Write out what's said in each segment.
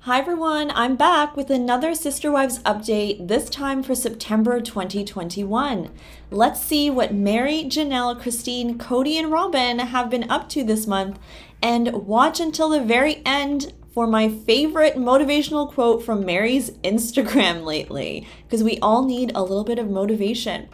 Hi everyone, I'm back with another Sister Wives update, this time for September 2021. Let's see what Mary, Janelle, Christine, Cody, and Robin have been up to this month, and watch until the very end for my favorite motivational quote from Mary's Instagram lately, because we all need a little bit of motivation.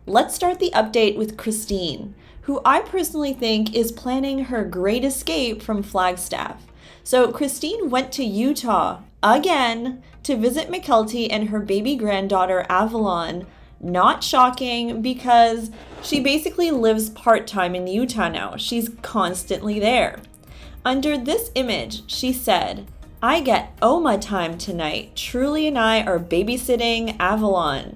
Let's start the update with Christine, who I personally think is planning her great escape from Flagstaff. So Christine went to Utah again to visit Mykelti and her baby granddaughter Avalon. Not shocking because she basically lives part-time in Utah now. She's constantly there. Under this image, she said, "I get Oma time tonight. Truly and I are babysitting Avalon."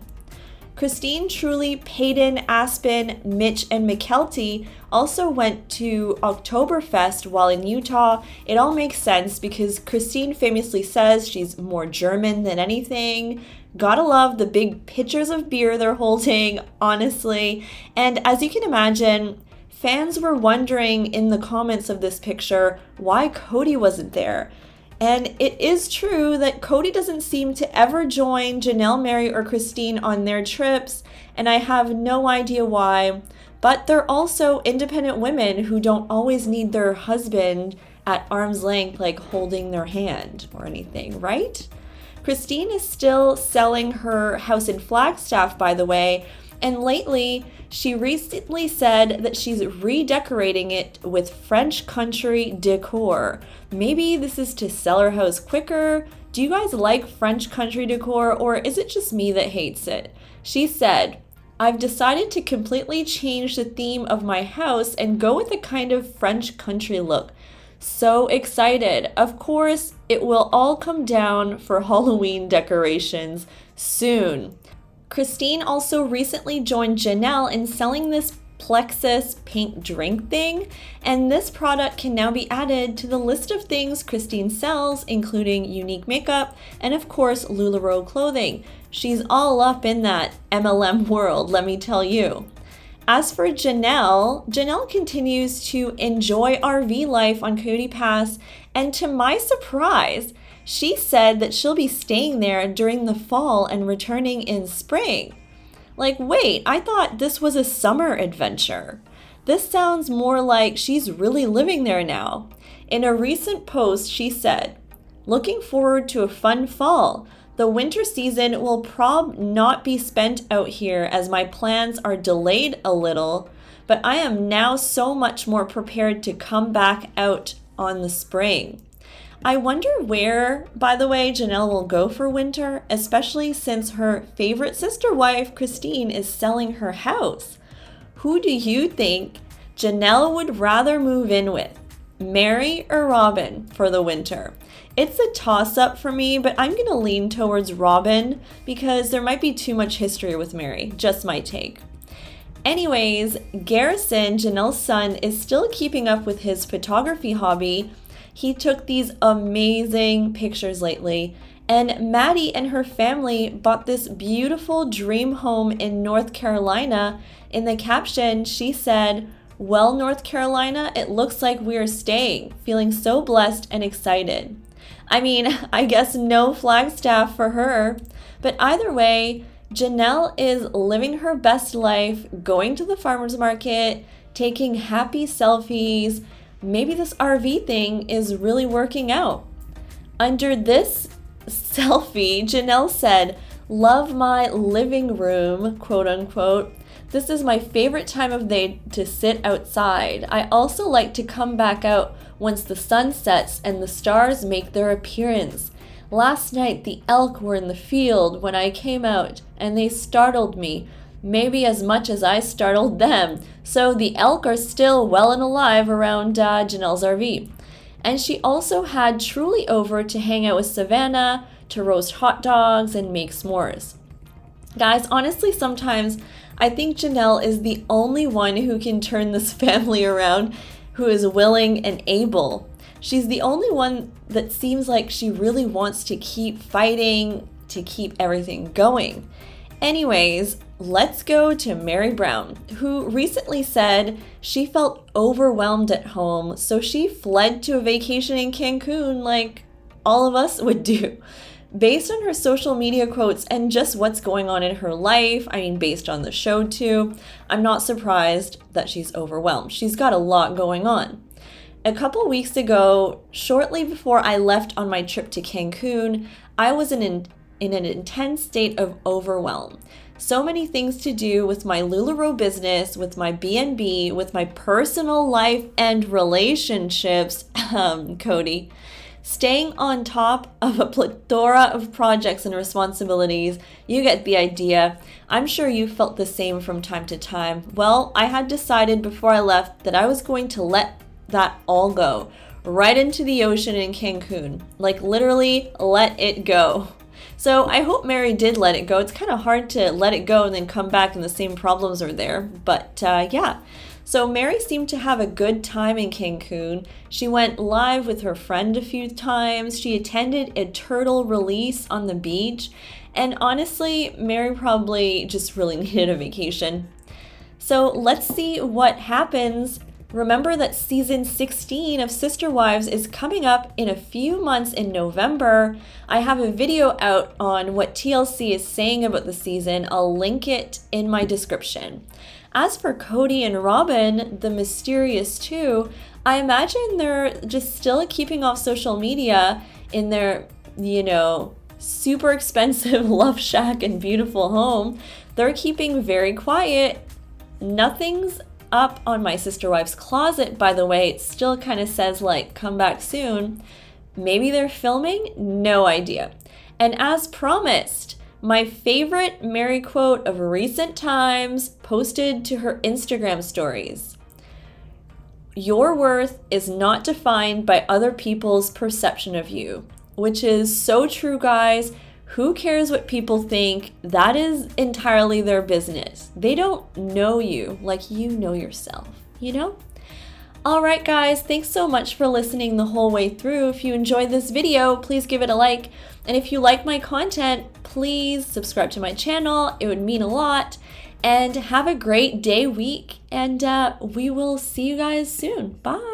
Christine, Truly, Peyton, Aspen, Mitch, and Mykelti also went to Oktoberfest while in Utah. It all makes sense because Christine famously says she's more German than anything. Gotta love the big pitchers of beer they're holding, honestly. And as you can imagine, fans were wondering in the comments of this picture why Cody wasn't there. And it is true that Cody doesn't seem to ever join Janelle, Mary, or Christine on their trips, and I have no idea why. But they're also independent women who don't always need their husband at arm's length, like holding their hand or anything, right? Christine is still selling her house in Flagstaff, by the way, and lately she recently said that she's redecorating it with French country decor. Maybe this is to sell her house quicker. Do you guys like French country decor, or is it just me that hates it? She said, "I've decided to completely change the theme of my house and go with a kind of French country look. So excited. Of course, it will all come down for Halloween decorations soon." Christine also recently joined Janelle in selling this Plexus paint drink thing, and this product can now be added to the list of things Christine sells, including unique makeup and of course LuLaRoe clothing. She's all up in that MLM world, let me tell you. As for Janelle, Janelle continues to enjoy RV life on Coyote Pass, and to my surprise, she said that she'll be staying there during the fall and returning in spring. Like, wait, I thought this was a summer adventure. This sounds more like she's really living there now. In a recent post, she said, "Looking forward to a fun fall. The winter season will not be spent out here as my plans are delayed a little, but I am now so much more prepared to come back out on the spring." I wonder where, by the way, Janelle will go for winter, especially since her favorite sister wife, Christine, is selling her house. Who do you think Janelle would rather move in with, Mary or Robin, for the winter? It's a toss-up for me, but I'm going to lean towards Robin because there might be too much history with Mary. Just my take. Anyways, Garrison, Janelle's son, is still keeping up with his photography hobby. He took these amazing pictures lately, and Maddie and her family bought this beautiful dream home in North Carolina. In the caption, she said, "Well, North Carolina, it looks like we're staying. Feeling so blessed and excited." I mean, I guess no Flagstaff for her, but either way, Janelle is living her best life, going to the farmer's market, taking happy selfies. Maybe this RV thing is really working out. Under this selfie, Janelle said, "Love my living room," quote unquote. "This is my favorite time of day to sit outside. I also like to come back out once the sun sets and the stars make their appearance. Last night the elk were in the field when I came out and they startled me, maybe as much as I startled them." So the elk are still well and alive around Janelle's RV. And she also had Truly over to hang out with Savannah, to roast hot dogs and make s'mores. Guys, honestly, sometimes I think Janelle is the only one who can turn this family around, who is willing and able. She's the only one that seems like she really wants to keep fighting, to keep everything going. Anyways, let's go to Mary Brown, who recently said she felt overwhelmed at home, so she fled to a vacation in Cancun like all of us would do. Based on her social media quotes and just what's going on in her life, I mean, based on the show too, I'm not surprised that she's overwhelmed. She's got a lot going on. A couple weeks ago, shortly before I left on my trip to Cancun, I was in an intense state of overwhelm. So many things to do with my LuLaRoe business, with my B&B, with my personal life and relationships, Cody. Staying on top of a plethora of projects and responsibilities, you get the idea. I'm sure you felt the same from time to time. Well, I had decided before I left that I was going to let that all go, right into the ocean in Cancun. Like literally, let it go. So I hope Mary did let it go. It's kind of hard to let it go and then come back and the same problems are there. But yeah. So Mary seemed to have a good time in Cancun. She went live with her friend a few times. She attended a turtle release on the beach. And honestly, Mary probably just really needed a vacation. So let's see what happens. Remember that season 16 of Sister Wives is coming up in a few months in November. I have a video out on what TLC is saying about the season. I'll link it in my description. As for Cody and Robin, the mysterious two, I imagine they're just still keeping off social media in their, super expensive love shack and beautiful home. They're keeping very quiet. Nothing's up on my Sister Wives closet, by the way. It still kind of says like, come back soon. Maybe they're filming? No idea. And as promised, my favorite Mary quote of recent times posted to her Instagram stories. Your worth is not defined by other people's perception of you, which is so true, guys. Who cares what people think? That is entirely their business. They don't know you like you know yourself, All right, guys, thanks so much for listening the whole way through. If you enjoyed this video, please give it a like. And if you like my content, please subscribe to my channel. It would mean a lot. And have a great day, week, and we will see you guys soon. Bye.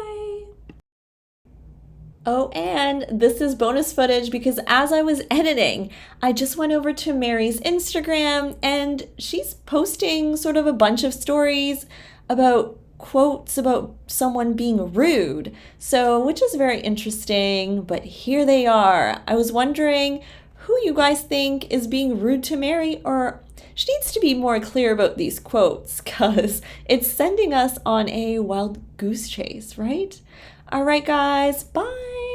Oh, and this is bonus footage because as I was editing, I just went over to Mary's Instagram and she's posting sort of a bunch of stories about quotes about someone being rude. So, which is very interesting, but here they are. I was wondering who you guys think is being rude to Mary, or she needs to be more clear about these quotes because it's sending us on a wild goose chase, right? All right, guys, bye.